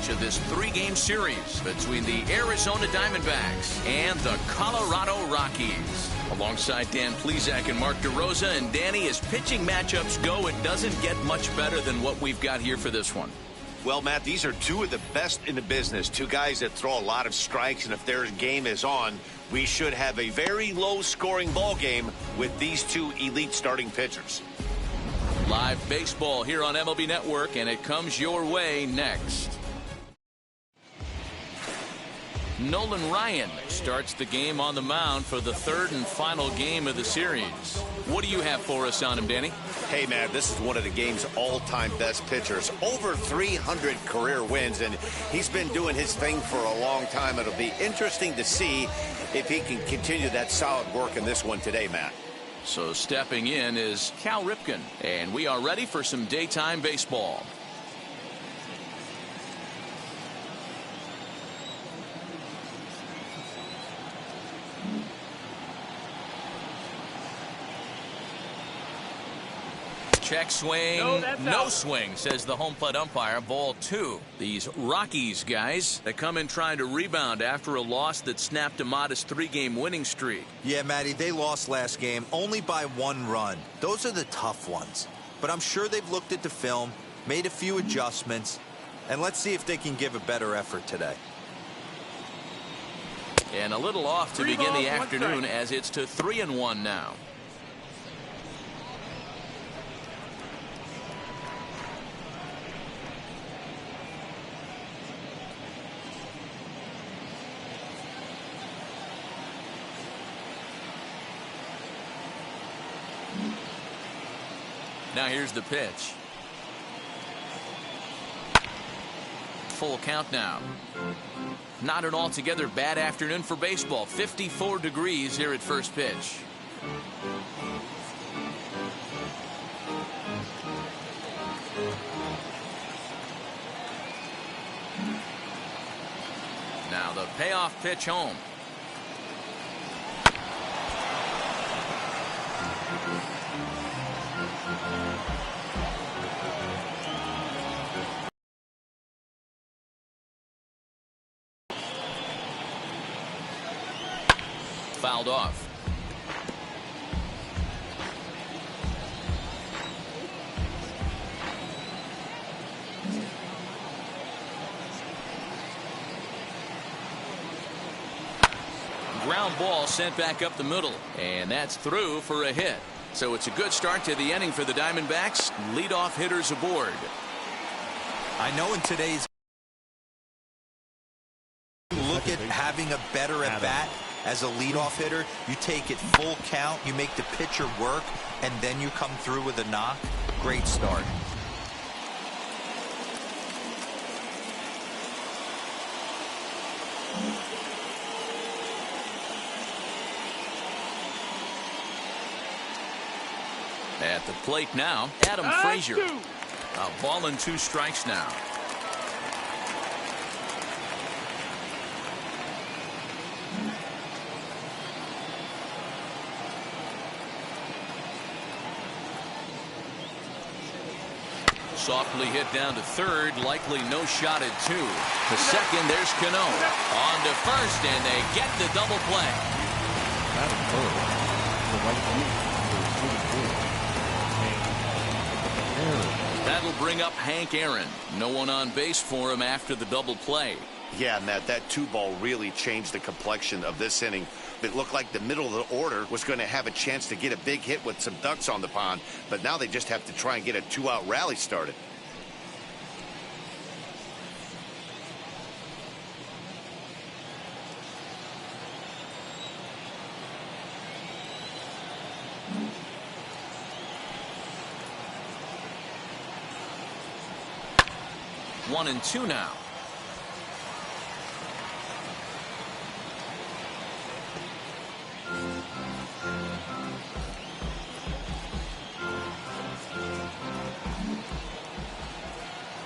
rematch of this three-game series between the Arizona Diamondbacks and the Colorado Rockies. Alongside Dan Plesac and Mark DeRosa, and Danny, as pitching matchups go, it doesn't get much better than what we've got here for this one. Well, Matt, these are two of the best in the business. Two guys that throw a lot of strikes, and if their game is on, we should have a very low-scoring ball game with these two elite starting pitchers. Live baseball here on MLB Network, and it comes your way next. Nolan Ryan starts the game on the mound for the third and final game of the series. What do you have for us on him, Danny? Hey, man, this is one of the game's all-time best pitchers. Over 300 career wins, and he's been doing his thing for a long time. It'll be interesting to see if he can continue that solid work in this one today, Matt. So stepping in is Cal Ripken, and we are ready for some daytime baseball. Check swing, no swing, says the home plate umpire. Ball two. These Rockies guys that come in trying to rebound after a loss that snapped a modest three-game winning streak. Yeah, Matty, they lost last game only by 1 run. Those are the tough ones. But I'm sure they've looked at the film, made a few adjustments, and let's see if they can give a better effort today. And a little off to begin the afternoon, as it's to 3-1 now. Now here's the pitch. Full count now. Not an altogether bad afternoon for baseball. 54 degrees here at first pitch. Now the payoff pitch home. Fouled off. Ground ball sent back up the middle, and that's through for a hit. So it's a good start to the inning for the Diamondbacks. Leadoff hitters aboard. I know in today's look at having a better at bat. As a leadoff hitter, you take it full count, you make the pitcher work, and then you come through with a knock. Great start. At the plate now, Adam Frazier. A ball and 2 strikes now. Softly hit down to third, likely no shot at 2. To second, there's Cano. On to first, and they get the double play. That'll bring up Hank Aaron. No one on base for him after the double play. Yeah, Matt, that 2-ball really changed the complexion of this inning. It looked like the middle of the order was going to have a chance to get a big hit with some ducks on the pond, but now they just have to try and get a 2-out rally started. One and 2 now.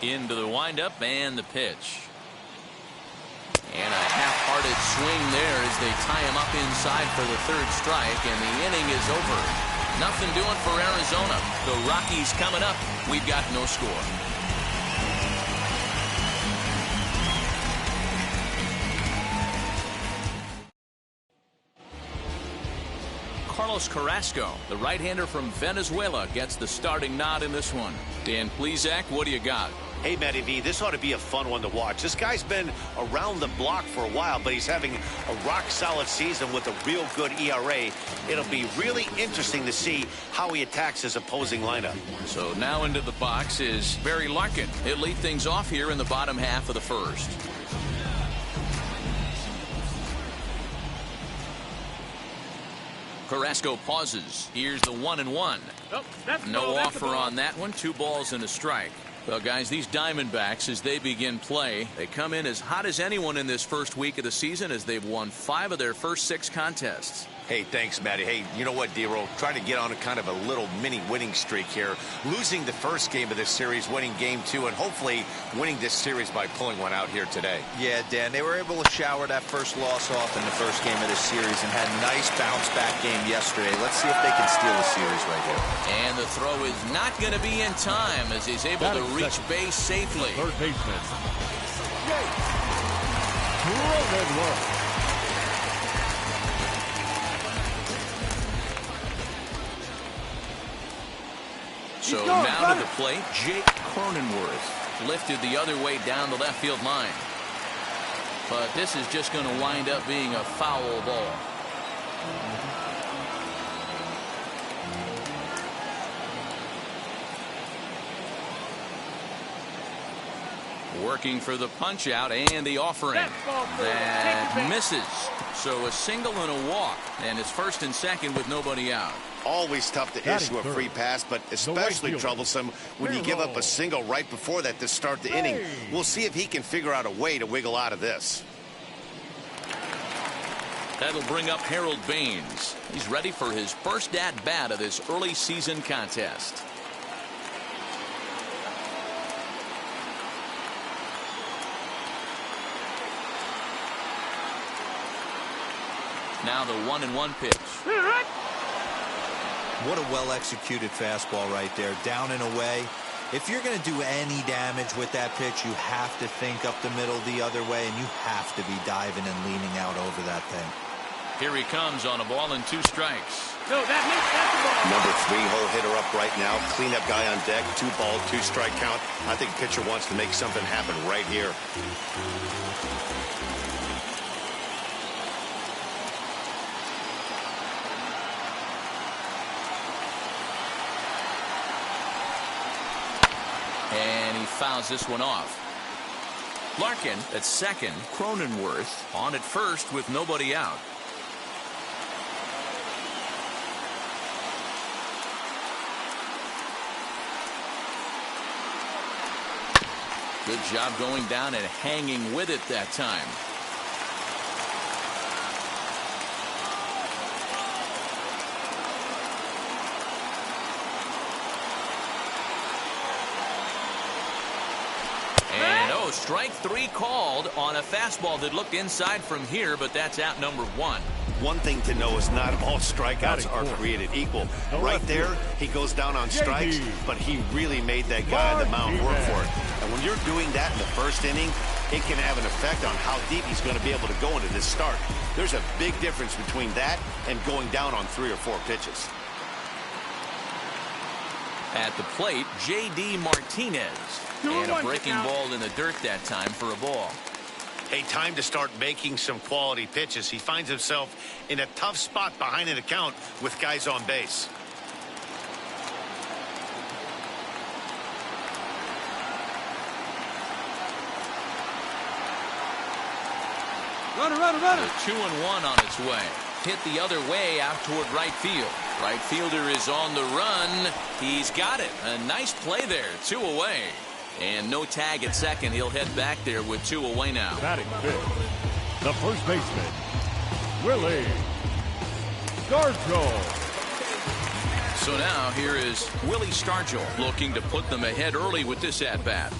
Into the windup and the pitch. And a half-hearted swing there as they tie him up inside for the 3rd strike, and the inning is over. Nothing doing for Arizona. The Rockies coming up. We've got no score. Carlos Carrasco, the right-hander from Venezuela, gets the starting nod in this one. Dan Plesac, what do you got? Hey, Matty V, this ought to be a fun one to watch. This guy's been around the block for a while, but he's having a rock-solid season with a real good ERA. It'll be really interesting to see how he attacks his opposing lineup. So now into the box is Barry Larkin. He'll lead things off here in the bottom half of the first. Carrasco pauses. Here's the 1-1. No offer on that one. 2 balls and a strike. Well, guys, these Diamondbacks, as they begin play, they come in as hot as anyone in this first week of the season as they've won 5 of their first 6 contests. Hey, thanks, Matty. Hey, you know what, D-Roll? Trying to get on a kind of a little mini winning streak here. Losing the first game of this series, winning game 2, and hopefully winning this series by pulling one out here today. Yeah, Dan, they were able to shower that first loss off in the first game of this series and had a nice bounce-back game yesterday. Let's see if they can steal the series right here. And the throw is not going to be in time as he's able to reach base safely. Third baseman, Jake Cronenworth. So now to the plate, Jake Cronenworth, lifted the other way down the left field line. But this is just going to wind up being a foul ball. Working for the punch out and the offering. That misses. So a single and a walk, and it's first and second with nobody out. Always tough to issue a free pass, but especially troublesome when you give up a single right before that to start the inning. We'll see if he can figure out a way to wiggle out of this. That'll bring up Harold Baines. He's ready for his first at-bat of this early season contest. Now the 1-1 pitch. What a well-executed fastball right there, down and away. If you're going to do any damage with that pitch, you have to think up the middle the other way, and you have to be diving and leaning out over that thing. Here he comes on a ball and 2 strikes. No, that's the ball. Number 3 hole hitter up right now. Cleanup guy on deck. 2 ball, 2 strike count. I think pitcher wants to make something happen right here. And he fouls this one off. Larkin at second, Cronenworth on at first with nobody out. Good job going down and hanging with it that time. Strike 3 called on a fastball that looked inside from here, but that's out number 1. One thing to know is not all strikeouts are created equal. Right there, he goes down on strikes, but he really made that guy on the mound work for it. And when you're doing that in the first inning, it can have an effect on how deep he's going to be able to go into this start. There's a big difference between that and going down on 3 or 4 pitches. At the plate, J.D. Martinez. And a breaking ball in the dirt that time for a ball. Hey, time to start making some quality pitches. He finds himself in a tough spot behind an account with guys on base. Runner. The 2-1 on its way. Hit the other way out toward right field. Right fielder is on the run. He's got it. A nice play there. 2 away. And no tag at second. He'll head back there with 2 away now. Batting fifth, the first baseman, Willie Stargell. So now here is Willie Stargell looking to put them ahead early with this at-bat.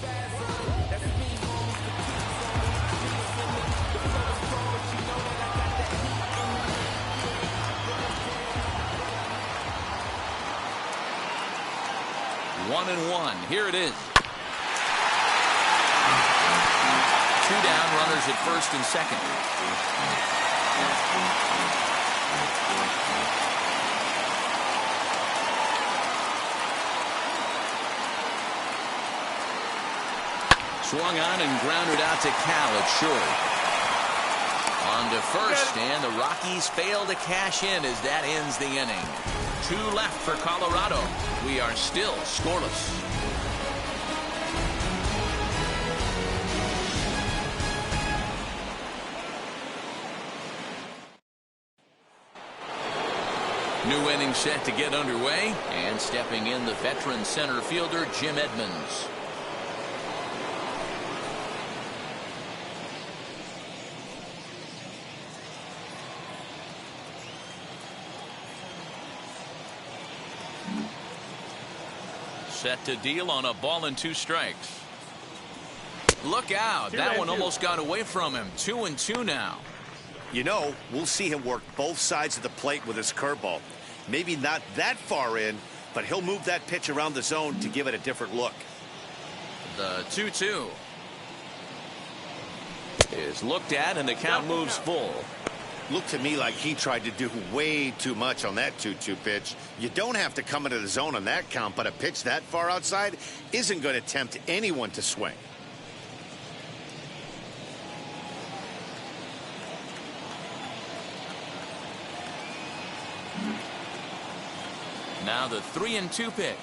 One and one. Here it is. 2 down, runners at first and second. Swung on and grounded out to Cal at short. On to first, and the Rockies fail to cash in as that ends the inning. 2 left for Colorado. We are still scoreless. New inning set to get underway, and stepping in the veteran center fielder Jim Edmonds. Set to deal on a ball and 2 strikes. Look out. That one almost got away from him. 2-2 now. You know, we'll see him work both sides of the plate with his curveball. Maybe not that far in, but he'll move that pitch around the zone to give it a different look. The 2-2 is looked at, and the count moves full. Looked to me like he tried to do way too much on that 2-2 pitch. You don't have to come into the zone on that count, but a pitch that far outside isn't going to tempt anyone to swing. Now the 3-2 pitch.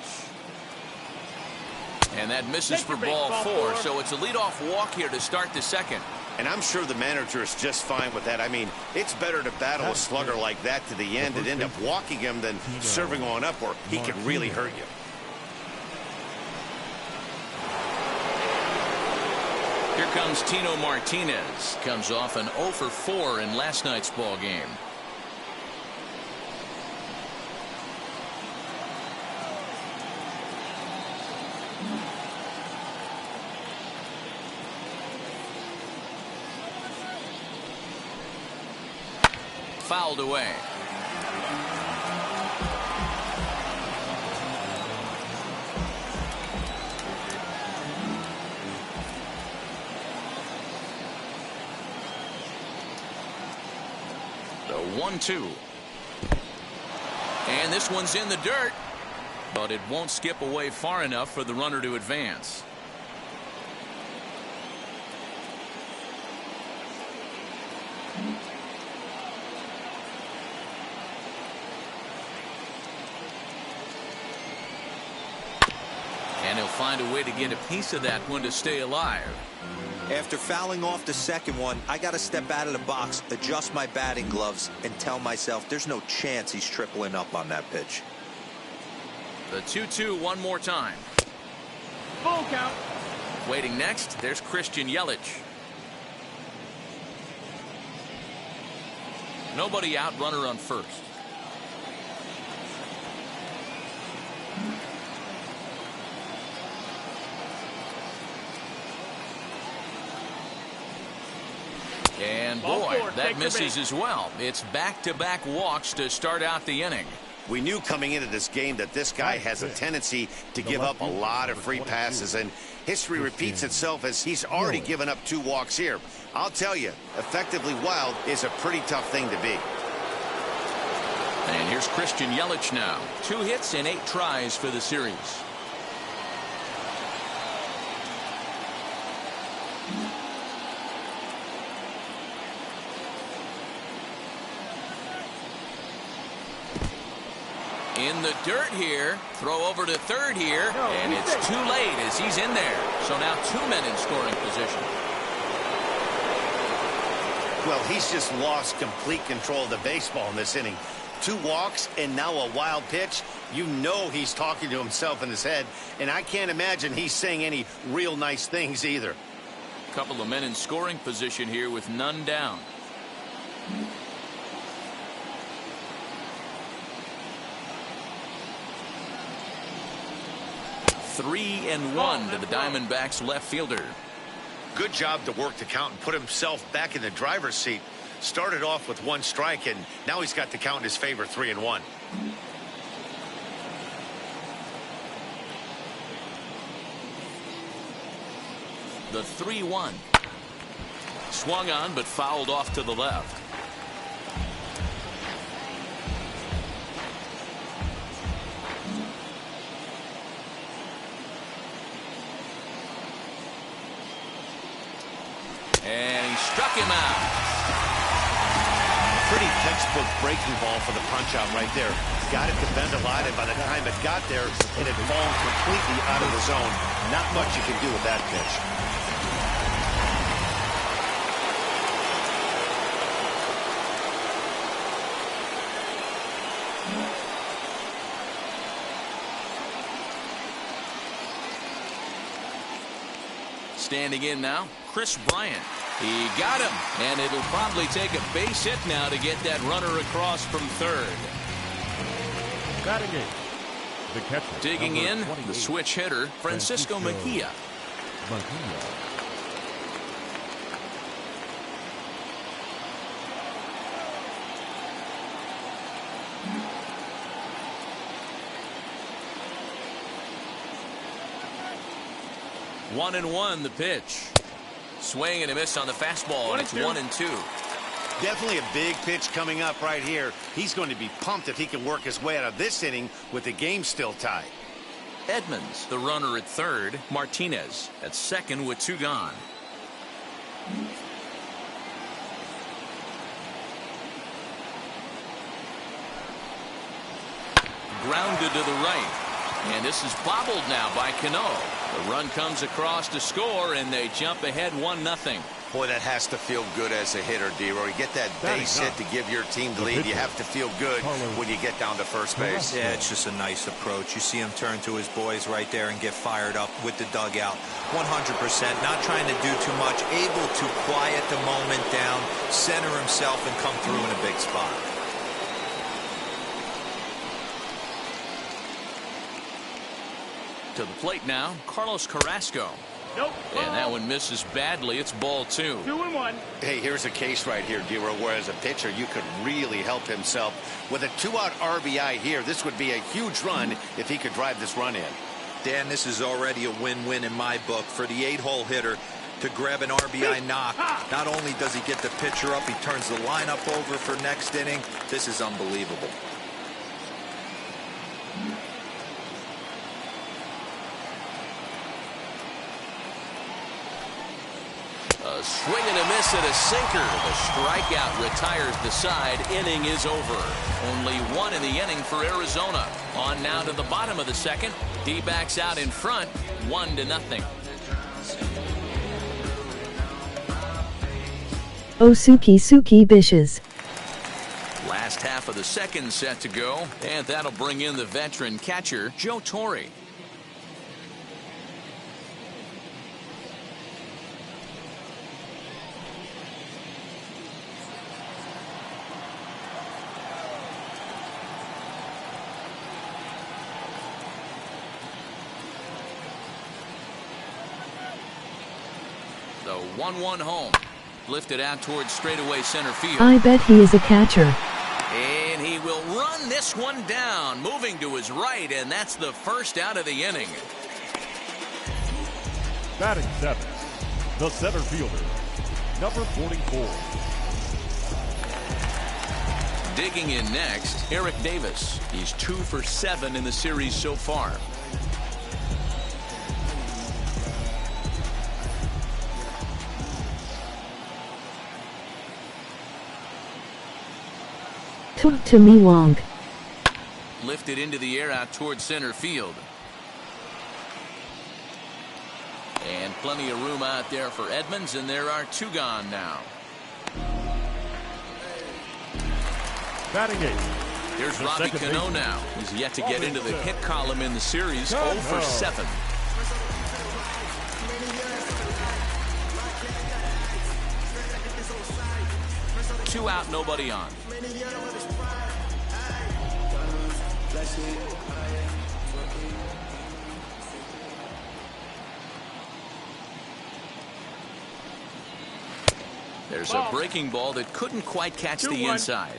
And that misses for ball 4, so it's a leadoff walk here to start the second. And I'm sure the manager is just fine with that. I mean, it's better to battle a slugger like that to the end and end up walking him than serving on up where he can really hurt you. Here comes Tino Martinez. Comes off an 0 for 4 in last night's ball game. Fouled away. The 1-2. And this one's in the dirt, but it won't skip away far enough for the runner to advance. And he'll find a way to get a piece of that one to stay alive. After fouling off the second one, I got to step out of the box, adjust my batting gloves, and tell myself there's no chance he's tripling up on that pitch. The 2-2 one more time. Full count. Waiting next, there's Christian Yelich. Nobody out, runner on first. And boy, that misses as well. It's back-to-back walks to start out the inning. We knew coming into this game that this guy has a tendency to give up a lot of free passes, and history repeats itself as he's already given up 2 walks here. I'll tell you, effectively wild is a pretty tough thing to be. And here's Christian Yelich now. 2 hits and 8 tries for the series. In the dirt here. Throw over to third here. And it's too late as he's in there. So now 2 men in scoring position. Well, he's just lost complete control of the baseball in this inning. 2 walks and now a wild pitch. You know he's talking to himself in his head. And I can't imagine he's saying any real nice things either. Couple of men in scoring position here with none down. Three and 1 to the Diamondbacks left fielder. Good job to work the count and put himself back in the driver's seat. Started off with 1 strike, and now he's got the count in his favor, 3-1. The 3-1. Swung on, but fouled off to the left. he struck him out. Pretty textbook breaking ball for the punch-out right there. Got it to bend a lot, and by the time it got there, it had fallen completely out of the zone. Not much you can do with that pitch. Standing in now, Chris Bryant. He got him, and it'll probably take a base hit now to get that runner across from third. Batting eighth, the catcher. Digging in, the switch hitter, Francisco Mejia. Mejia. One and one, the pitch. Swing and a miss on the fastball, and it's 1-2. Definitely a big pitch coming up right here. He's going to be pumped if he can work his way out of this inning with the game still tied. Edmonds, the runner at third. Martinez at second with 2 gone. Grounded to the right. And this is bobbled now by Cano. The run comes across to score, and they jump ahead 1-0. Boy, that has to feel good as a hitter, D-Roy. You get that base hit to give your team the lead. You have to feel good when you get down to first base. Yeah, it's just a nice approach. You see him turn to his boys right there and get fired up with the dugout. 100%, not trying to do too much, able to quiet the moment down, center himself, and come through in a big spot. To the plate now, Carlos Carrasco. Nope. And that one misses badly. It's ball 2. 2-1. Hey, here's a case right here, D-Roy, where as a pitcher, you could really help himself. With a 2-out RBI here, this would be a huge run if he could drive this run in. Dan, this is already a win-win in my book for the 8-hole hitter to grab an RBI knock. Not only does he get the pitcher up, he turns the lineup over for next inning. This is unbelievable. A swing and a miss at a sinker. The strikeout retires the side. Inning is over. Only 1 in the inning for Arizona. On now to the bottom of the second. D-backs out in front, 1-0. Suki Bishes. Last half of the second set to go, and that'll bring in the veteran catcher, Joe Torre. The 1-1 home. Lifted out towards straightaway center field. I bet he is a catcher. And he will run this one down, moving to his right, and that's the first out of the inning. Batting seventh, the center fielder, number 44. Digging in next, Eric Davis. He's 2 for 7 in the series so far. Talk to me, Wonk. Lifted into the air out towards center field. And plenty of room out there for Edmonds, and there are 2 gone now. Batting eighth. Here's the Robbie second Cano baseman. now. He's yet to get into the hit column in the series. 0 for 7. Two out, nobody on. There's a breaking ball that couldn't quite catch the inside.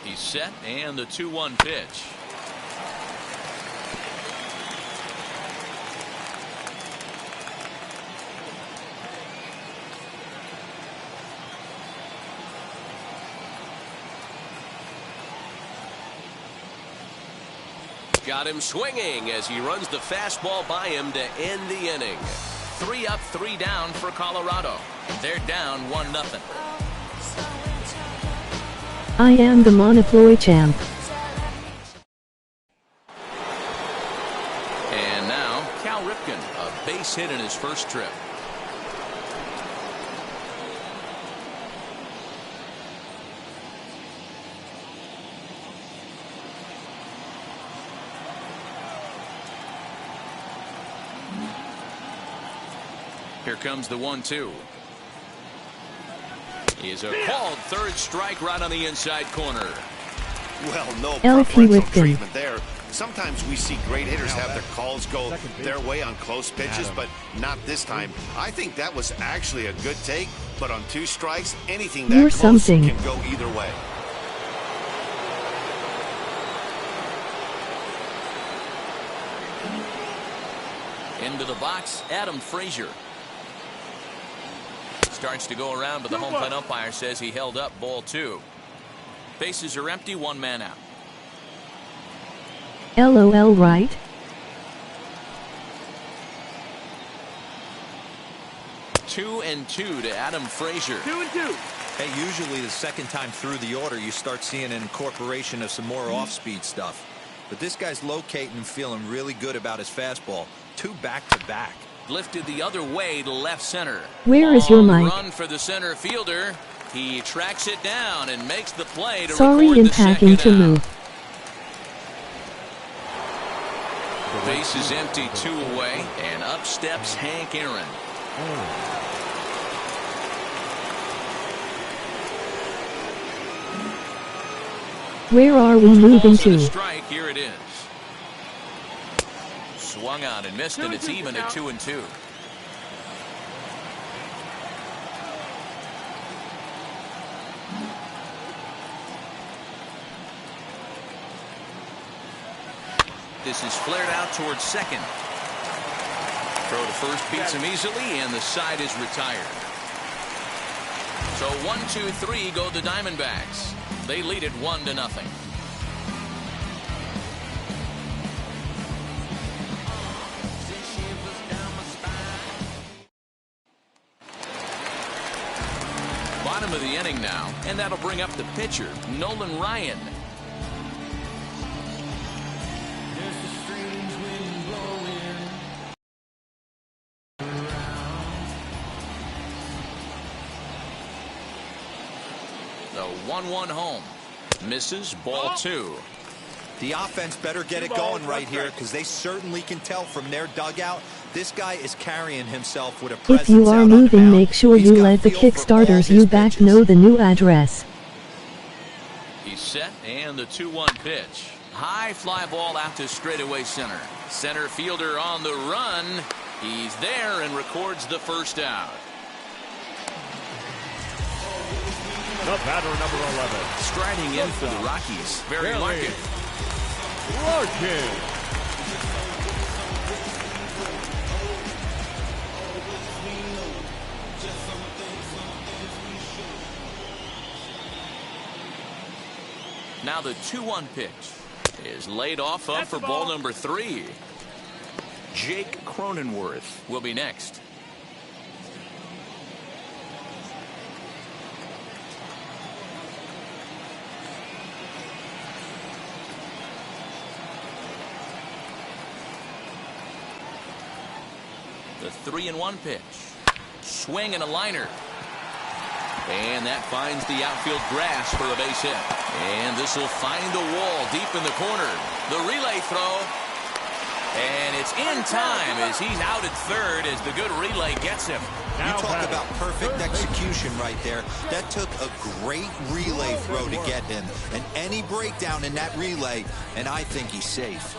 He's set, and the 2-1 pitch. got him swinging as he runs the fastball by him to end the inning. 3 up, 3 down for Colorado. They're down 1-0. I am the Monoploy champ. And now, Cal Ripken, a base hit in his first trip. Here comes the 1-2. Is a called third strike right on the inside corner. Well, no LP preferential Ripken. treatment there. Sometimes we see great hitters have their calls go their way on close pitches, but not this time. I think that was actually a good take, but on 2 strikes, anything that You're close something. can go either way. Into the box, Adam Frazier. Starts to go around, but the home plate umpire says he held up ball 2. Bases are empty, 1 man out. LOL, right? Two and two to Adam Frazier. 2-2. Hey, usually the second time through the order, you start seeing an incorporation of some more off-speed stuff. But this guy's locating and feeling really good about his fastball. 2 back-to-back. Lifted the other way to left center. Where is your Long mic? Run for the center fielder. He tracks it down and makes the play to Sorry, record in the packing second to out. move. Base is empty, 2 away, and up steps Hank Aaron. Where are we moving Balls and a to? strike, here it is. Swung on and missed, and it's even at 2-2. This is flared out towards second. Throw to first beats him easily, and the side is retired. So 1-2-3 go the Diamondbacks. They lead it 1-0. Bottom of the inning now, and that'll bring up the pitcher, Nolan Ryan. The 1-1 home. Misses, ball 2. The offense better get it going right here because they certainly can tell from their dugout this guy is carrying himself with a presence. If you are out on the moving, mound. make sure He's you got let the feel for all Kickstarters his you back pitches. know the new address. He's set, and the 2-1 pitch. High fly ball out to straightaway center. Center fielder on the run. He's there and records the first out. The batter, number 11. Striding in for the Rockies, Barry Larkin. Larkin. Now the 2-1 pitch is laid off up for ball number 3. Jake Cronenworth will be next. The 3-1 pitch. Swing and a liner. And that finds the outfield grass for a base hit. And this will find the wall deep in the corner. The relay throw. And it's in time as he's out at third as the good relay gets him. You talk about perfect execution right there. That took a great relay throw to get him. And any breakdown in that relay, and I think he's safe.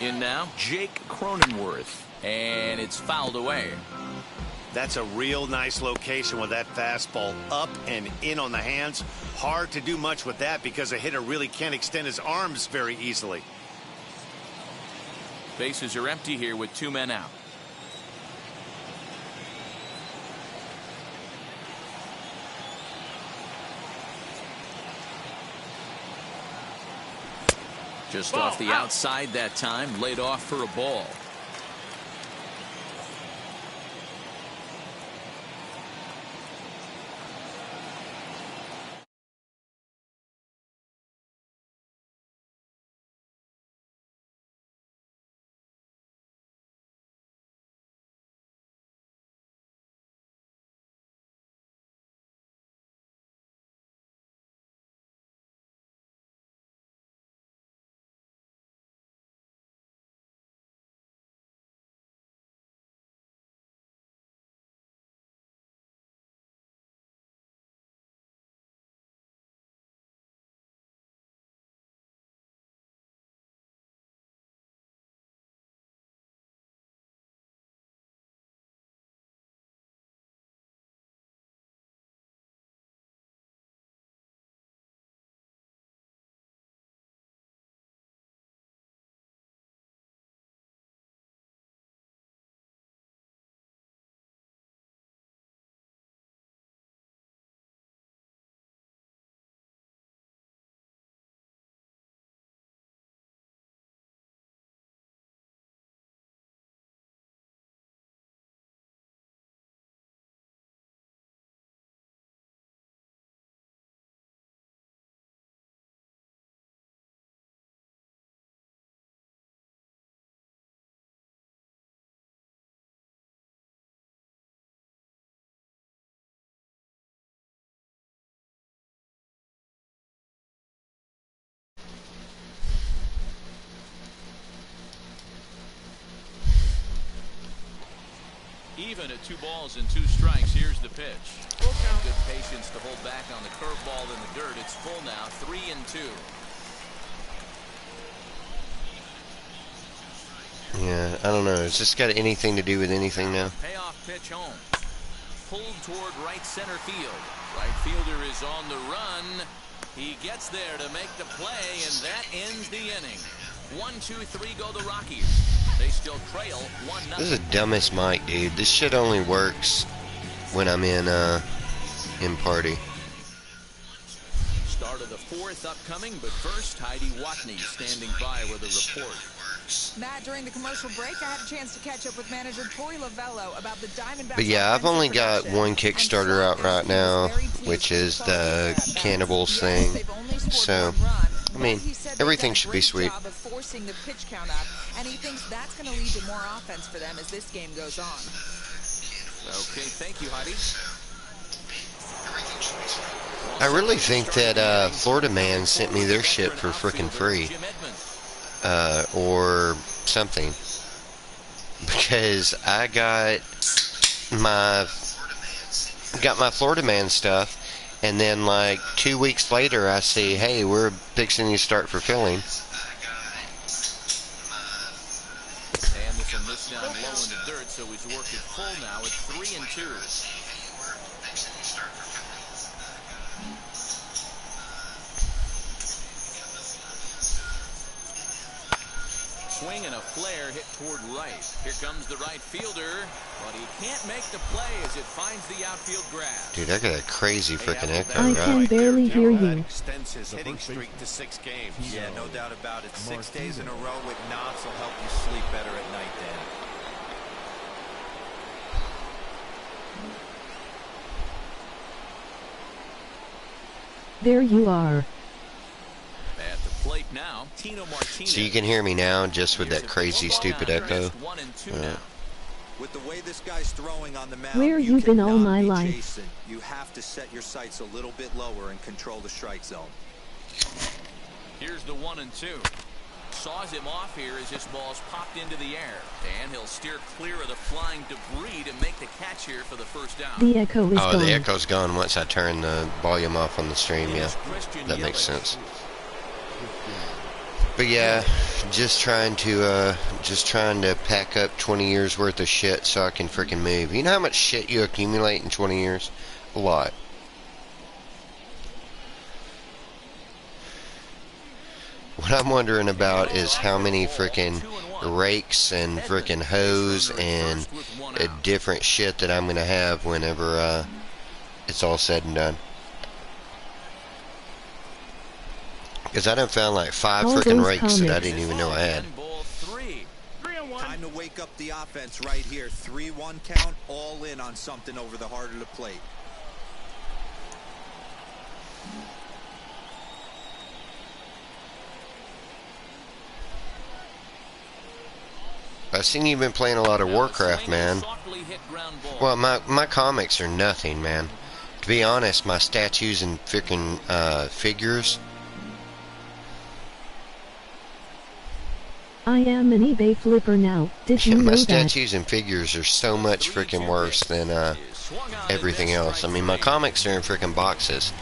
In now, Jake Cronenworth. And it's fouled away. That's a real nice location with that fastball up and in on the hands. Hard to do much with that because a hitter really can't extend his arms very easily. Bases are empty here with 2 men out. Just Ball off the out. outside that time, laid off for a ball. Even at 2 balls and 2 strikes. Here's the pitch. And good patience to hold back on the curveball in the dirt. It's full now, 3-2. Yeah, I don't know. Has this got anything to do with anything now? Payoff pitch home. Pulled toward right center field. Right fielder is on the run. He gets there to make the play, and that ends the inning. 1-2-3 go the Rockies. They still trail 1-0. This is the dumbest mic, dude. This shit only works when I'm in party. Start of the 4th upcoming, but first, Heidi Watney standing by with a report. Matt, during the commercial break, I had a chance to catch up with manager Tori Lavello about the Diamondbacks. But yeah, I've only got one Kickstarter out right now, which is the Cannibals thing. So, I mean, everything should be sweet. Forcing the pitch count up, and he thinks that's going to lead to more offense for them as this game goes on. Okay, thank you, Heidi. I really think that Florida Man sent me their shit for frickin' free. Or something. Because I got my Florida Man stuff, and then like 2 weeks later I see, hey, we're fixing to start fulfilling. Anderson missed down low in the dirt, so he's worked it full now at 3-2. Swing and a flare hit toward right. Here comes the right fielder, but he can't make the play as it finds the outfield grass. Dude, I got a crazy freaking echo. I can barely hear you. Extends his hitting streak to 6 games. Yeah, no doubt about it. 6 days in a row with knocks will help you sleep better at night, Dan. There you are. At the plate now, Tino Martinez. So you can hear me now, just with that crazy, stupid echo. 1-2 now. With the way this guy's throwing on the mound, Where you been all cannot my be life? chasing. You have to set your sights a little bit lower and control the strike zone. Here's the 1-2. Saws him off here as this ball's popped into the air. And he'll steer clear of the flying debris to make the catch here for the first down. The echo is Oh, gone. the echo's gone once I turn the volume off on the stream, yeah. That makes sense. But yeah, just trying to pack up 20 years worth of shit so I can freaking move. You know how much shit you accumulate in 20 years? A lot. What I'm wondering about is how many freaking rakes and freaking hoes and different shit that I'm gonna have whenever it's all said and done. Because I done found like 5 All freaking those rakes that I comments. didn't even know I had. Time to wake up the offense right here. 3-1 count, all in on something over the heart of the plate. I've seen you've been playing a lot of Warcraft, man. Well, my comics are nothing, man. To be honest, my statues and freaking figures. I am an eBay flipper now. Did you know My that? statues and figures are so much freaking worse than everything else. I mean, my comics are in freaking boxes.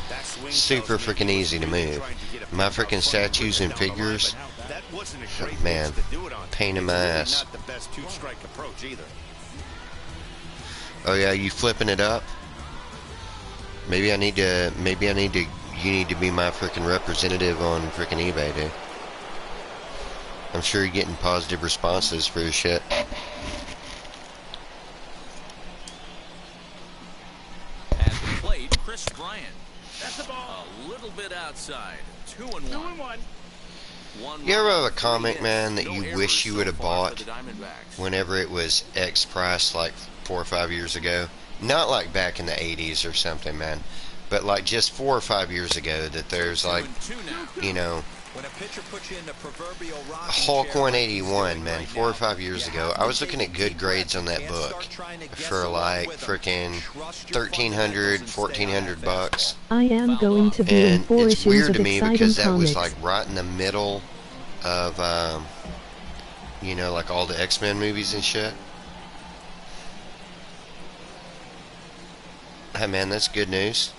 Super freaking easy to move. My freaking statues and figures, man, pain in my ass. Oh yeah, you flipping it up? Maybe I need to, you need to be my freaking representative on freaking eBay, dude. I'm sure you're getting positive responses for your shit. At the plate, Chris Bryant. That's the ball. A little bit outside. 2-1. You ever have a comic, man, that you wish you would have bought whenever it was X price like 4 or 5 years ago? Not like back in the 80s or something, man, but like just 4 or 5 years ago that there's like, you know, Hulk 181, man, 4 or 5 years ago. I was looking at good grades on that book for like freaking $1,300, $1,400. I am going to be in And 4 it's issues weird of to me exciting because that comics. was like right in the middle of, you know, like all the X-Men movies and shit. Hey man, that's good news.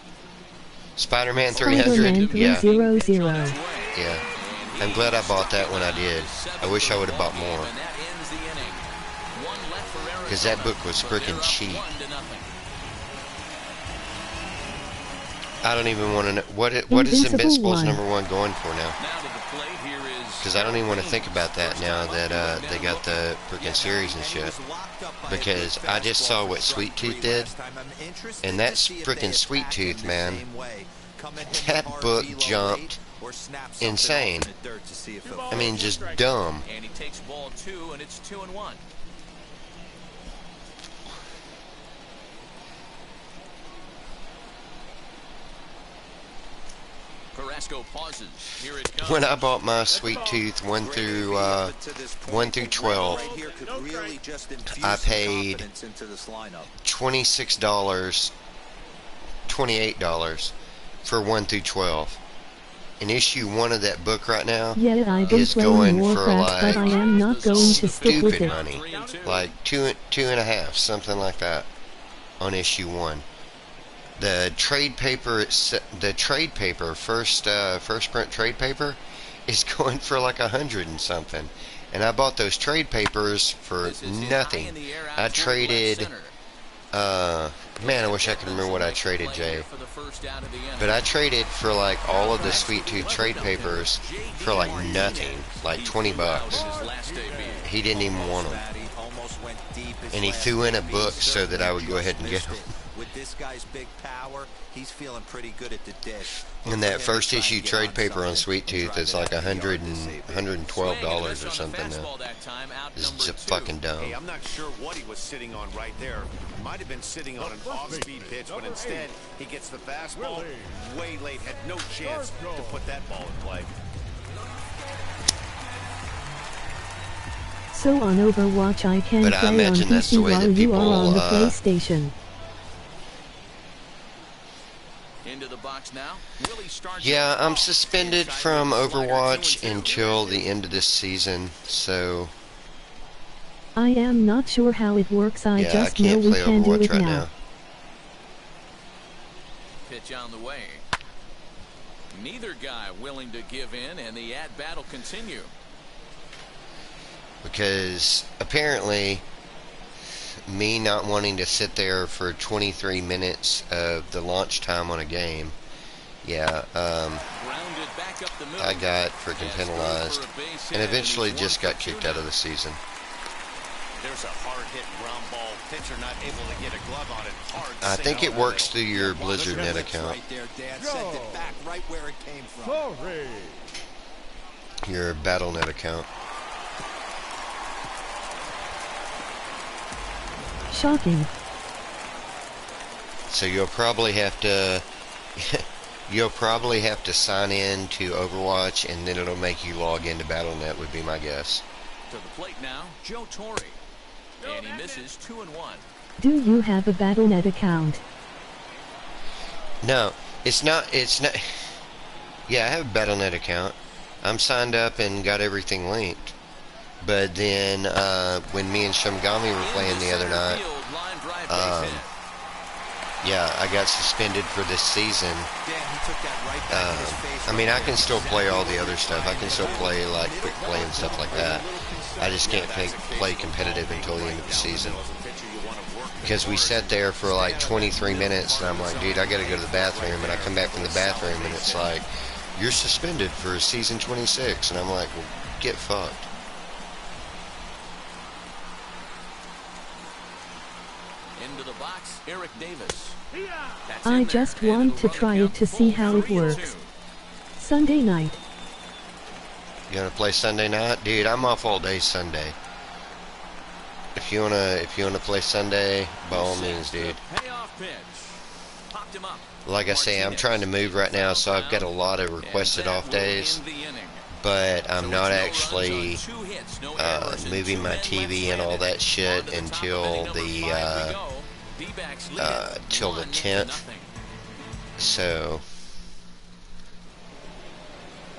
Spider-Man 300. Spider-Man Yeah. 300. Yeah. I'm glad I bought that when I did. I wish I would have bought more. Because that book was freaking cheap. I don't even want to know. What is Invincible Invincible's one. #1 going for now? Because I don't even want to think about that now that they got the freaking series and shit. Because I just saw what Sweet Tooth did. And that's freaking Sweet Tooth, man. That book jumped insane. I mean, just dumb. And he takes ball 2, and it's 2-1. Carrasco pauses. Here it comes. When I bought my Sweet Tooth 1 through 12, I paid $26, $28 for 1 through 12. And issue 1 of that book right now Yeah, I've been is playing going for Warcraft, like but I am not going to stick with stupid it. money, like two and a half, something like that, on issue 1. The trade paper, first print trade paper, is going for like 100 and something. And I bought those trade papers for nothing. I traded, man, I wish I could remember what I traded, Jay. But I traded for like all of the Sweet Tooth trade papers for like nothing, like 20 bucks. He didn't even want them. And he threw in a book so that I would go ahead and get them. With this guy's big power, he's feeling pretty good at the dish. And that first issue trade paper on Sweet Tooth is like $112 or something now. It's just fucking dumb. Hey, I'm not sure what he was sitting on right there. Might have been sitting on an off-speed pitch, but instead he gets the fastball way late. Had no chance to put that ball in play. So on Overwatch I can But I play on imagine that's the PC way while that you are on the people, PlayStation. Into the box now. Willie starts. Yeah, I'm suspended from Overwatch until the end of this season, so I am not sure how it works, I yeah, I just know can't we play can do Overwatch it right now. now. Pitch on the way. Neither guy willing to give in, and the at-bat will continue. Because apparently me not wanting to sit there for 23 minutes of the launch time on a game, yeah, I got freaking penalized and eventually just got kicked out of the season. There's a hard hit ground ball. Pitcher not able to get a glove on it. Hard. I think it works through your Blizzard Net account. Right there, Dad. Sent it back right where it came from. Sorry. Your BattleNet account. Shocking. So you'll probably have to sign in to Overwatch, and then it'll make you log into BattleNet, would be my guess. To the plate now, Joe Torre. And he misses 2-1. Do you have a BattleNet account? No, it's not. Yeah, I have a BattleNet account. I'm signed up and got everything linked. But then when me and Shamgami were playing the other night, yeah, I got suspended for this season. I mean, I can still play all the other stuff. I can still play like quick play and stuff like that. I just can't play competitive until the end of the season. Because we sat there for like 23 minutes, and I'm like, dude, I gotta go to the bathroom. And I come back from the bathroom, and it's like, you're suspended for season 26. And I'm like, well, get fucked. Into the box, Eric Davis. I just want to try it to see how it works. Sunday night. You gonna play Sunday night? Dude, I'm off all day Sunday. If you wanna play Sunday, by all means, dude. Like I say, I'm trying to move right now, so I've got a lot of requested off days. But I'm not actually moving my TV and all that shit until the till the 10th. So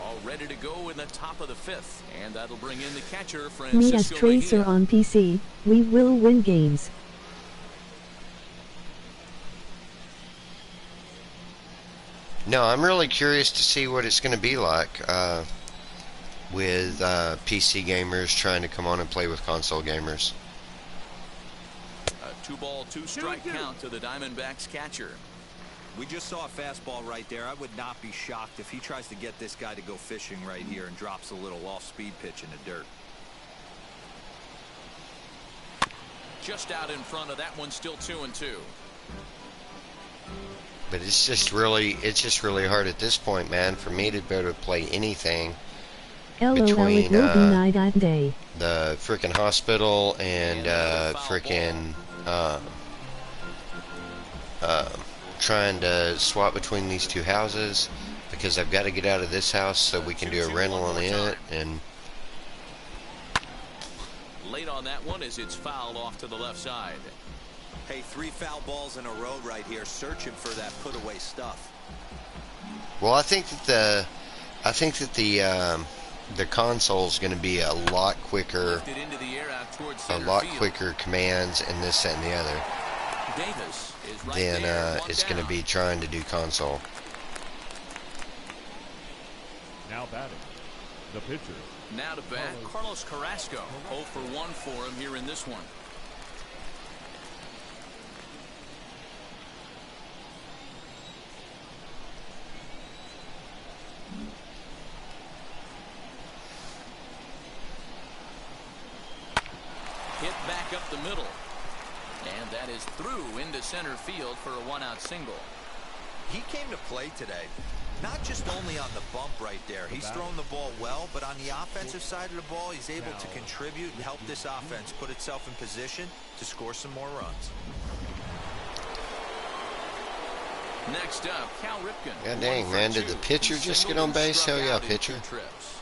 all ready to go in the top of the 5th, and that'll bring in the catcher, Me as Francisco Tracer Mejia. on PC, we will win games. no, I'm really curious to see what it's going to be like with PC gamers trying to come on and play with console gamers. A 2-ball, 2-strike count to the Diamondbacks catcher. We just saw a fastball right there. I would not be shocked if he tries to get this guy to go fishing right here and drops a little off-speed pitch in the dirt. Just out in front of that one, still 2-2. But it's just really hard at this point, man, for me to be able to play anything LOL, it between will be night and day. the frickin' hospital and frickin' trying to swap between these two houses, because I've got to get out of this house so we can do a rental on it. And Late on that one as it's fouled off to the left side. Hey, 3 foul balls in a row right here, searching for that put-away stuff. well, I think that the console's going to be a lot quicker, Lifted into the air out towards a center lot field. quicker commands and this, that, and the other Davis is right than there, one it's going to down. be trying to do console. Now batting, the pitcher. Now to bat, Carlos Carrasco. 0 for 1 for him here in this one. Hit back up the middle. And that is through into center field for a 1-out single. He came to play today, not just only on the bump right there. He's thrown the ball well, but on the offensive side of the ball, he's able to contribute and help this offense put itself in position to score some more runs. Next up, Cal Ripken. God dang, 1 for man, did 2. the pitcher He just get singled on and base? struck Hell yeah, out in pitcher. 2 trips.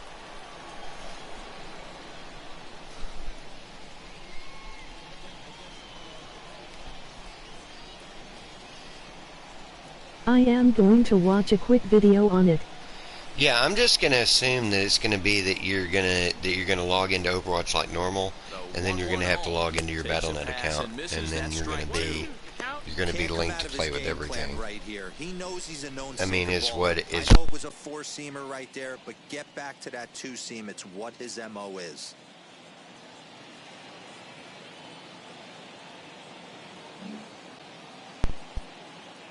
I am going to watch a quick video on it. Yeah, I'm just gonna assume that it's gonna be that you're gonna log into Overwatch like normal, and then you're gonna have to log into your BattleNet account, and then you're gonna be you're going to be linked to play with everything. Right here. He knows he's a known I mean, it's what is. I know it was a 4-seamer right there, but get back to that 2-seam. It's what his MO is.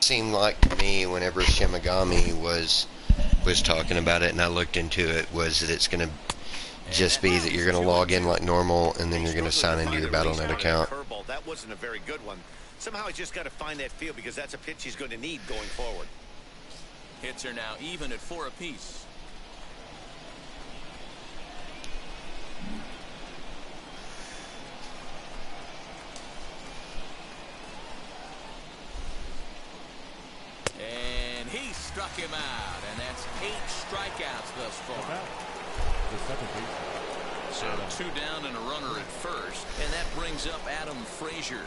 Seemed like to me whenever Shimigami was talking about it and I looked into it, was that it's going to just be that you're going to log in like normal and then you're going to sign into your Battle.net account. That wasn't a very good one. Somehow he's just got to find that feel, because that's a pitch he's going to need going forward. Hits are now even at 4 apiece. And he struck him out, and that's 8 strikeouts thus far. The second baseman. So 2 down and a runner at first, and that brings up Adam Frazier.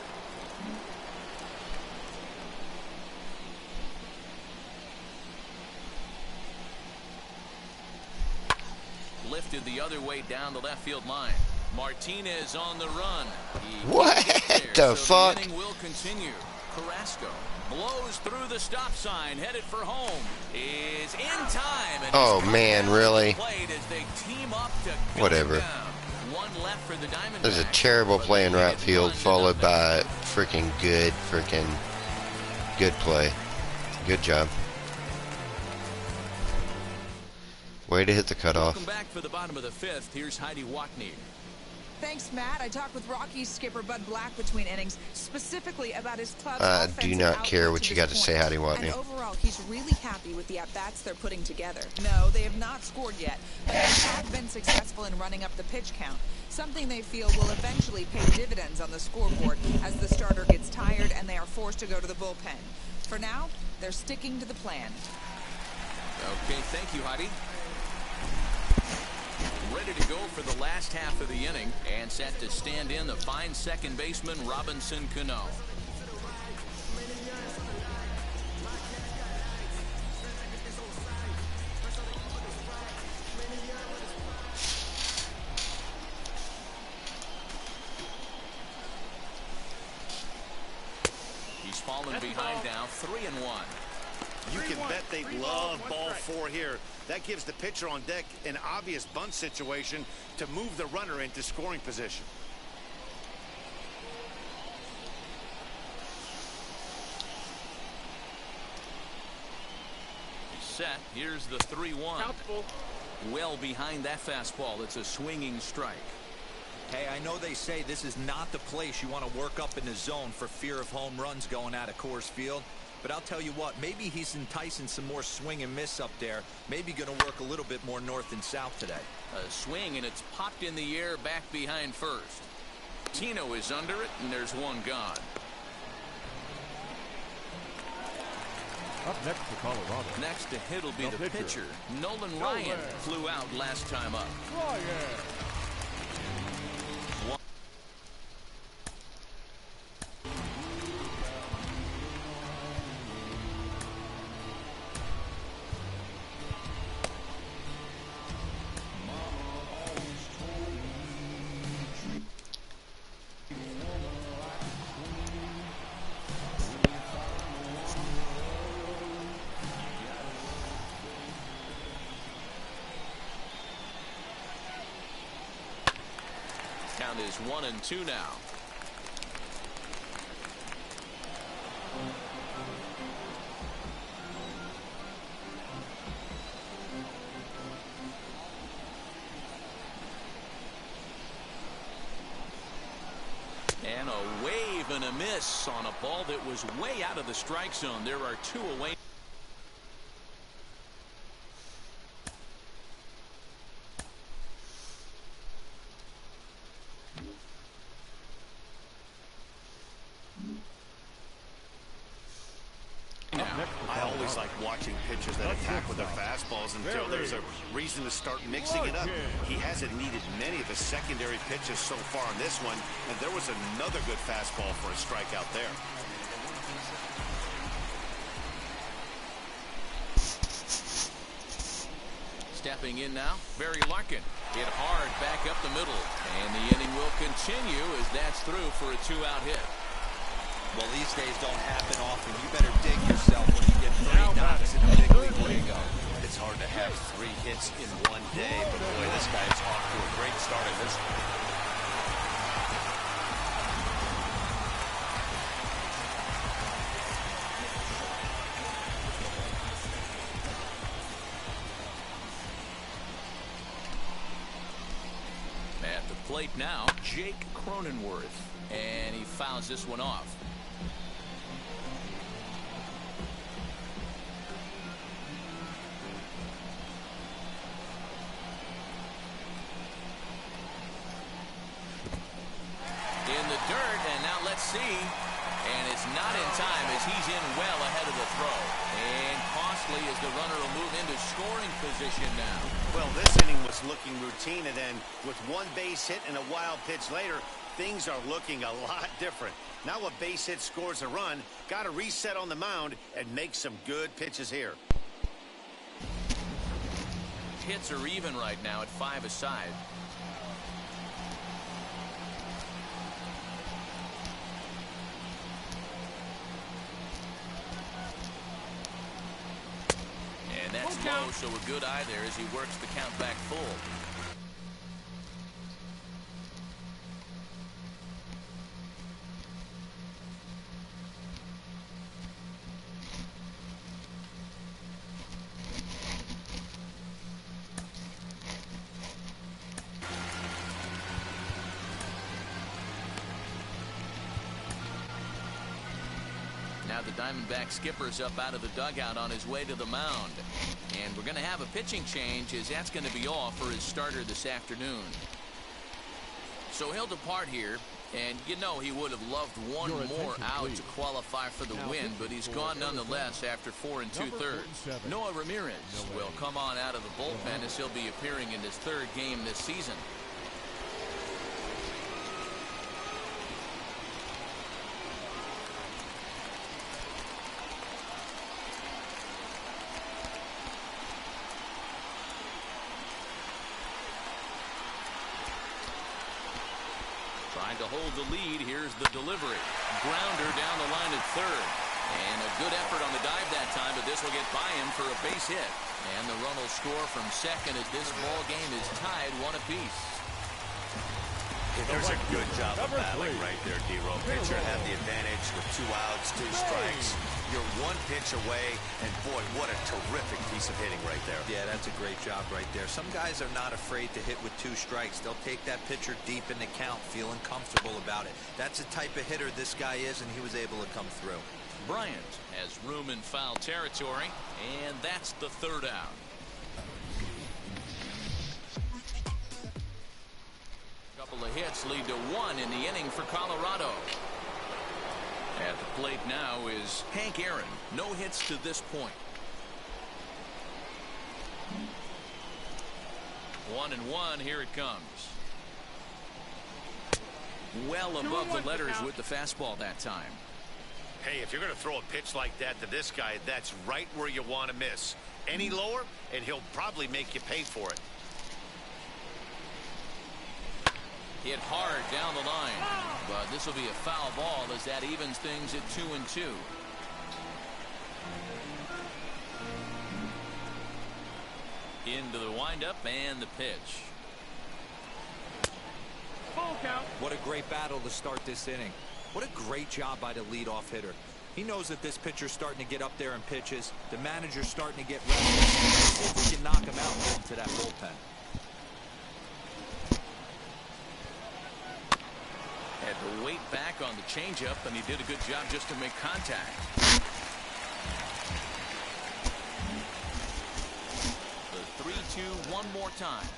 Lifted the other way down the left field line. Martinez on the run. What the fuck? The inning will continue. Carrasco blows through the stop sign, headed for home. Is in time. And oh man, really? As they team up to whatever. One left for the Diamondbacks. There's a terrible play in right field, followed by freaking good play. Good job. Way to hit the cutoff. Welcome back for the bottom of the 5th. Here's Heidi Watney. Thanks, Matt. I talked with Rockies skipper Bud Black between innings, specifically about his club's I do offensive not care output what to you this got to say, point. Heidi Watney. And overall, he's really happy with the at-bats they're putting together. No, they have not scored yet, but they have been successful in running up the pitch count, something they feel will eventually pay dividends on the scoreboard as the starter gets tired and they are forced to go to the bullpen. For now, they're sticking to the plan. Okay, thank you, Heidi. Ready to go for the last half of the inning, and set to stand in the fine second baseman Robinson Cano. He's fallen behind now, 3-1. You can bet they love ball 4 here. That gives the pitcher on deck an obvious bunt situation to move the runner into scoring position. He's set. Here's the 3-1. Well behind that fastball. It's a swinging strike. Hey, I know they say this is not the place you want to work up in the zone for fear of home runs going out of Coors Field. But I'll tell you what, maybe he's enticing some more swing and miss up there. Maybe going to work a little bit more north and south today. A swing, and it's popped in the air back behind first. Tino is under it, and there's one gone. Up next to Colorado. Next to hit will be the pitcher. Nolan Ryan flew out last time up. Count is 1-2 now. And a wave and a miss on a ball that was way out of the strike zone. There are 2 away. I always like watching pitchers that attack with their fastballs until there's a reason to start mixing it up. He hasn't needed many of the secondary pitches so far on this one, and there was another good fastball for a strikeout there. Stepping in now, Barry Larkin. Hit hard back up the middle, and the inning will continue as that's through for a 2-out hit. Well, these days don't happen often. You better dig yourself when you get 3 knocks in the big league where you go. It's hard to have 3 hits in one day, but boy, this guy is off to a great start in this one. At the plate now, Jake Cronenworth, and he fouls this one off. See, and it's not in time as he's in well ahead of the throw, and costly as the runner will move into scoring position now. Well, this inning was looking routine, and then with 1 base hit and a wild pitch later, things are looking a lot different. Now a base hit scores a run, got to reset on the mound and make some good pitches here. Hits are even right now at 5 aside. And that's low, so a good eye there as he works the count back full. Now the Diamondback skipper's up out of the dugout on his way to the mound. And we're going to have a pitching change, as that's going to be all for his starter this afternoon. So he'll depart here, and you know he would have loved one more out to qualify for the win, but he's gone nonetheless after 4 2/3. Noah Ramirez will come on out of the bullpen as he'll be appearing in his 3rd game this season. Trying to hold the lead. Here's the delivery. Grounder down the line at 3rd. And a good effort on the dive that time, but this will get by him for a base hit. And the run will score from second as this ball game is tied 1 apiece. There's a good job of battling right there, D-Row. Pitcher had the advantage with 2 outs, 2 strikes. You're 1 pitch away, and boy, what a terrific piece of hitting right there. Yeah, that's a great job right there. Some guys are not afraid to hit with 2 strikes. They'll take that pitcher deep in the count, feeling comfortable about it. That's the type of hitter this guy is, and he was able to come through. Bryant has room in foul territory, and that's the 3rd out. Couple of hits lead to 1 in the inning for Colorado. At the plate now is Hank Aaron. No hits to this point. 1-1. Here it comes. Well above the letters with the fastball that time. Hey, if you're going to throw a pitch like that to this guy, that's right where you want to miss. Any lower, and he'll probably make you pay for it. Hit hard down the line, but this will be a foul ball as that evens things at 2-2. Into the windup and the pitch. Full count. What a great battle to start this inning. What a great job by the leadoff hitter. He knows that this pitcher's starting to get up there in pitches. The manager's starting to get restless. See if we can knock him out and get into that bullpen. Had to wait back on the changeup, and he did a good job just to make contact. The 3-2 one more time.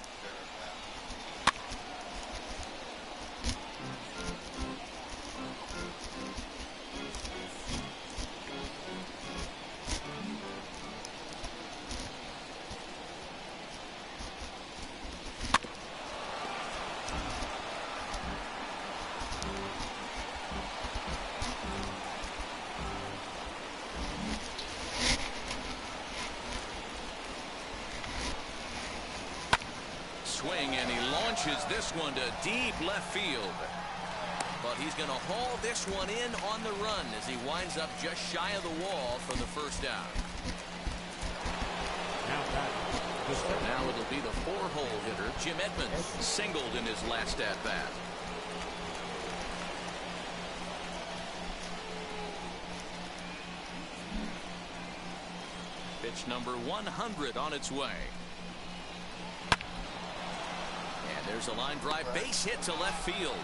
Swing, and he launches this one to deep left field. but he's going to haul this one in on the run as he winds up just shy of the wall from the first out. Now it'll be the 4-hole hitter, Jim Edmonds, singled in his last at-bat. Pitch number 100 on its way. And there's a line drive base hit to left field.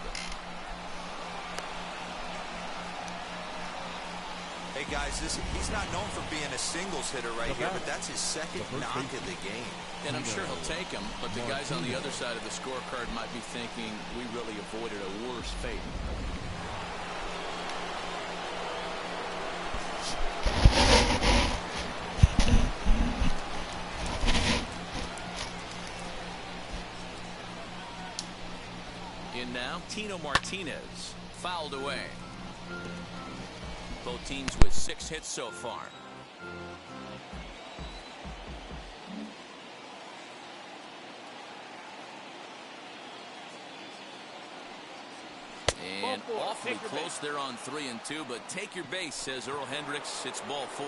Hey guys, he's not known for being a singles hitter right here, but that's his second knock of the game. And I'm sure he'll take him, but the guys on the other side of the scorecard might be thinking we really avoided a worse fate. In now, Tino Martinez, fouled away. Both teams with 6 hits so far. And awfully close there on 3 and 2, but take your base, says Earl Hendricks. It's ball 4.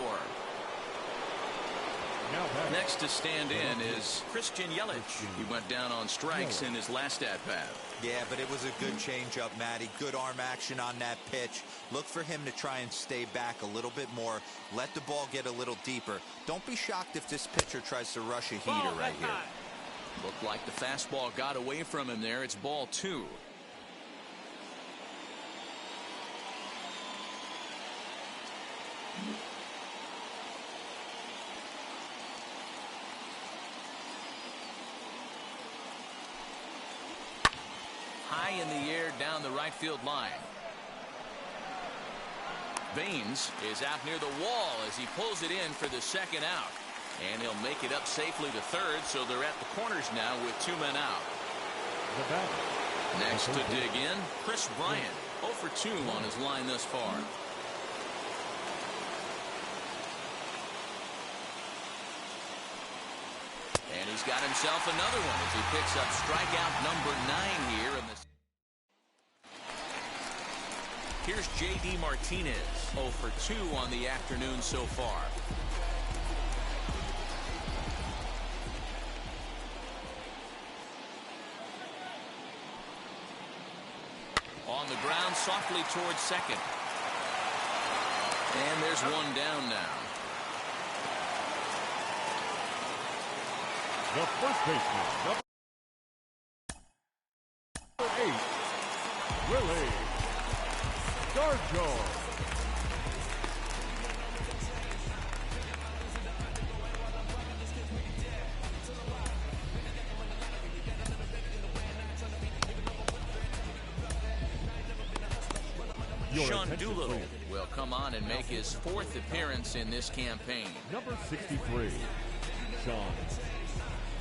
Next to stand in is Christian Yelich. He went down on strikes in his last at-bat. Yeah, but it was a good changeup, Matty. Good arm action on that pitch. Look for him to try and stay back a little bit more. Let the ball get a little deeper. Don't be shocked if this pitcher tries to rush a heater right here. Looked like the fastball got away from him there. It's ball 2. High in the air down the right field line. Baines is out near the wall as he pulls it in for the second out. And he'll make it up safely to third, so they're at the corners now with 2 men out. Next to dig in, Chris Bryant, 0 for 2 on his line thus far. And he's got himself another one as he picks up strikeout number 9 here in the. Here's J.D. Martinez, 0 for 2 on the afternoon so far. On the ground softly towards second. And there's one down now. The first baseman, number 8, Willie Stargell. Sean Doolittle will come on and make his 4th appearance in this campaign. Number 63, Sean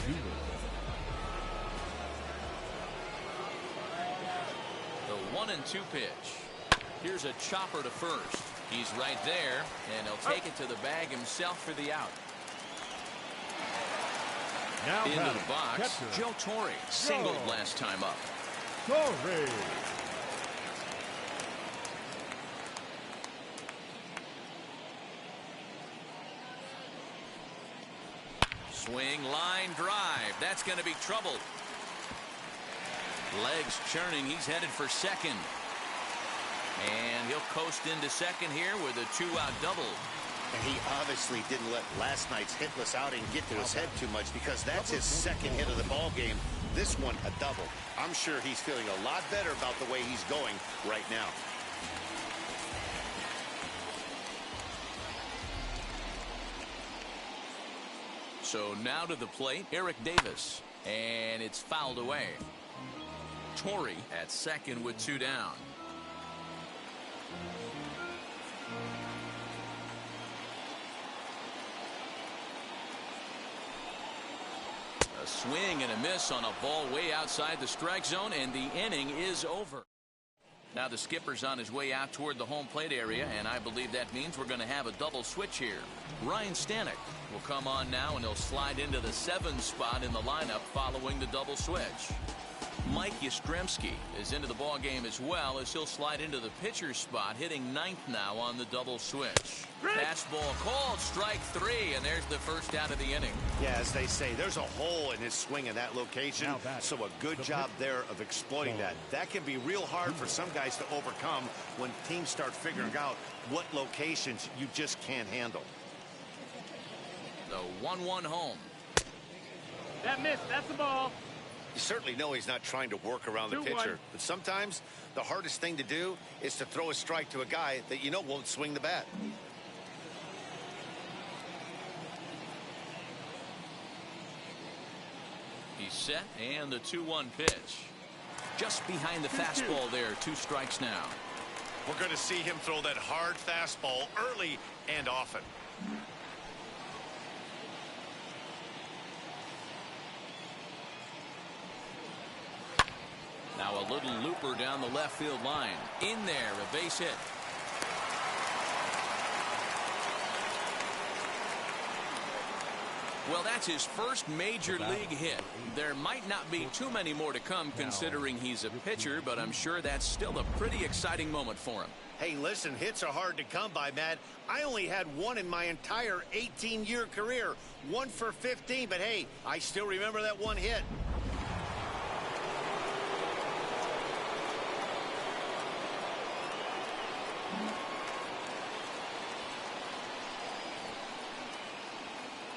Doolittle. The 1 and 2 pitch. Here's a chopper to first. He's right there, and he'll take it to the bag himself for the out. Now into the box, catcher, Joe Torre singled last time up. Torre. Swing, line drive. That's going to be trouble. Legs churning. He's headed for second. And he'll coast into second here with a 2-out double. And he obviously didn't let last night's hitless outing get to his head too much, because that's his second hit of the ball game. This one a double. I'm sure he's feeling a lot better about the way he's going right now. So now to the plate, Eric Davis. And it's fouled away. Torre at second with 2 down. A swing and a miss on a ball way outside the strike zone, and the inning is over. Now the skipper's on his way out toward the home plate area, and I believe that means we're going to have a double switch here. Ryan Stanek will come on now, and he'll slide into the 7 spot in the lineup following the double switch. Mike Yastrzemski is into the ball game as well, as he'll slide into the pitcher's spot, hitting ninth now on the double switch. Fastball called, strike three, and there's the first out of the inning. Yeah, as they say, there's a hole in his swing in that location, so a good job there of exploiting that. That can be real hard for some guys to overcome when teams start figuring out what locations you just can't handle. The 1-1 home. That missed. That's the ball. You certainly know he's not trying to work around the 2-1. pitcher, but sometimes the hardest thing to do is to throw a strike to a guy that you know won't swing the bat. He's set, and the 2-1 pitch. Just behind the fastball there, 2 strikes now. We're going to see him throw that hard fastball early and often. Now a little looper down the left field line. In there, a base hit. Well, that's his first major league hit. There might not be too many more to come considering he's a pitcher, but I'm sure that's still a pretty exciting moment for him. Hey, listen, hits are hard to come by, Matt. I only had one in my entire 18-year career. 1 for 15, but hey, I still remember that one hit.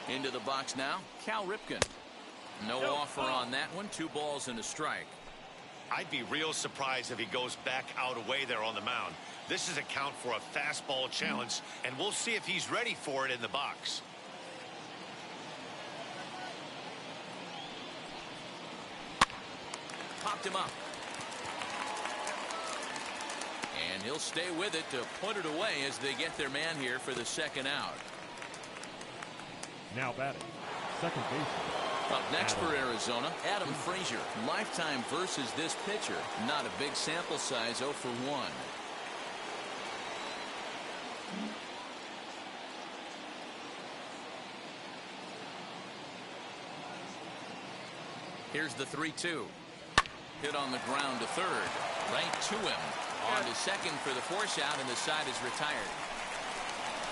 Into the box now, Cal Ripken. No offer on that one. 2 balls and a strike. I'd be real surprised if he goes back out away there on the mound. This is a count for a fastball challenge, and we'll see if he's ready for it in the box. Popped him up. And he'll stay with it to put it away as they get their man here for the second out. Now batting, second baseman. Up next for Arizona, Adam Frazier. Lifetime versus this pitcher. Not a big sample size, 0 for 1. Here's the 3-2. Hit on the ground to third. Right to him. On to second for the force out, and the side is retired.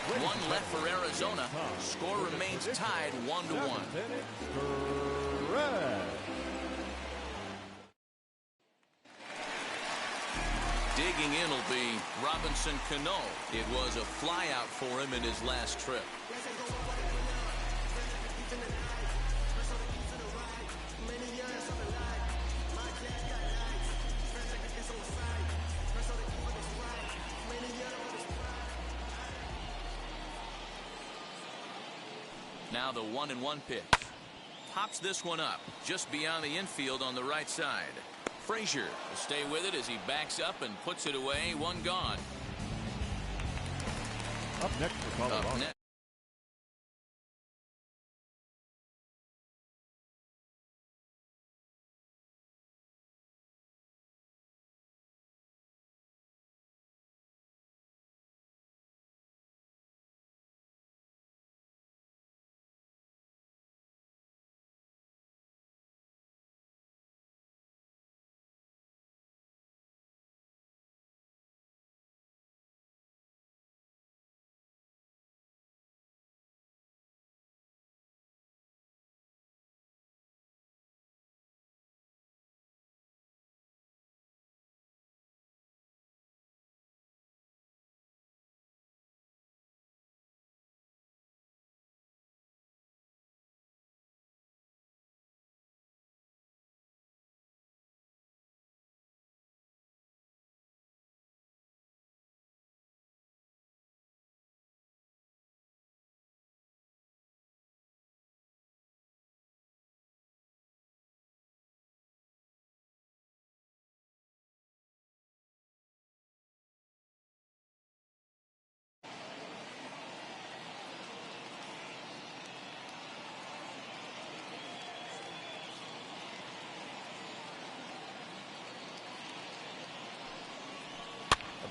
1 left for Arizona. Score remains tied 1-1. Digging in will be Robinson Cano. It was a flyout for him in his last trip. Now the 1-1 pitch. Pops this one up just beyond the infield on the right side. Frazier will stay with it as he backs up and puts it away. 1 gone. Up next for Colorado. Up next.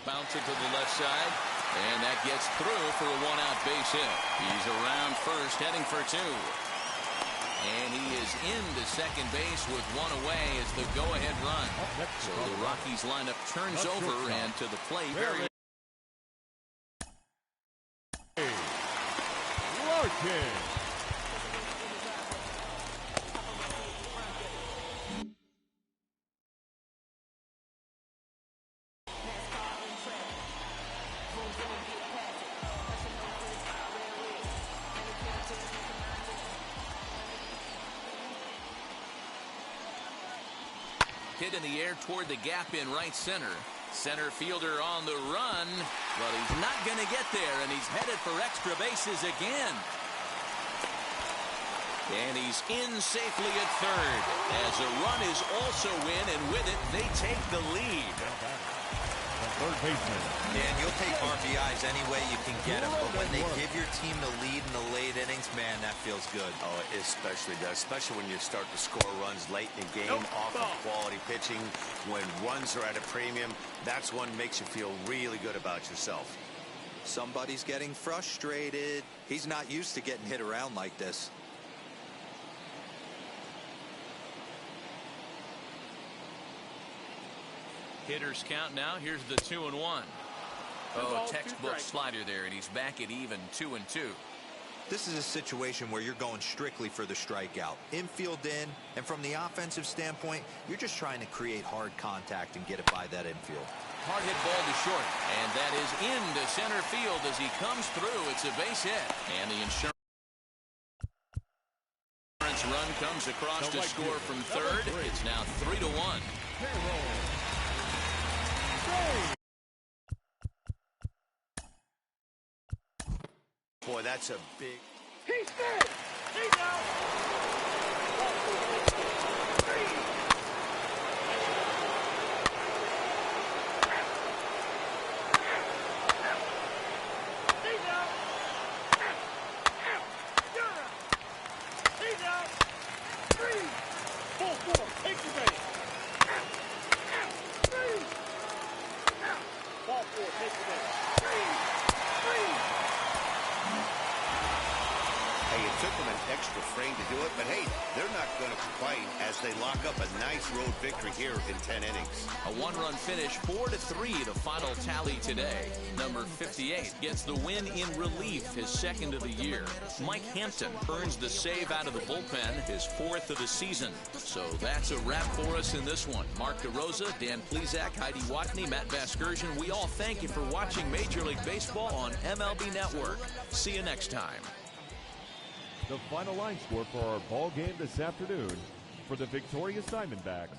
Bouncer to the left side, and that gets through for a 1-out base hit. He's around first, heading for 2. And he is into second base with one away as the go-ahead run. So the Rockies lineup turns over and to the plate. Very Larkin. hit in the air toward the gap in right center. Center fielder on the run, but he's not going to get there, and he's headed for extra bases again. And he's in safely at third, as a run is also in, and with it, they take the lead. Third baseman. Dan, you'll take RBIs any way you can get them, but when they give your team the lead in the late innings, man, that feels good. Oh, it especially does, especially when you start to score runs late in the game off of quality pitching. When runs are at a premium, that's when makes you feel really good about yourself. Somebody's getting frustrated. He's not used to getting hit around like this. Hitters count now. Here's the 2-1. Oh, textbook slider there, and he's back at even 2-2. This is a situation where you're going strictly for the strikeout. Infield in, and from the offensive standpoint, you're just trying to create hard contact and get it by that infield. Hard hit ball to short, and that is into center field as he comes through. It's a base hit, and the insurance run comes across to score from third. It's now 3-1. Boy, that's a big... He's dead! He's out! He's out! You're out! He's out! 3! 4-4, take the base! 3! Ball 4, take the base! 3! Hey, it took them an extra frame to do it, but hey, they're not going to complain as they lock up a nice road victory here in 10 innings. A one-run finish, 4-3, the final tally today. Number 58 gets the win in relief, his second of the year. Mike Hampton earns the save out of the bullpen, his fourth of the season. So that's a wrap for us in this one. Mark DeRosa, Dan Plesac, Heidi Watney, Matt Vasgersian, we all thank you for watching Major League Baseball on MLB Network. See you next time. The final line score for our ball game this afternoon for the victorious Diamondbacks.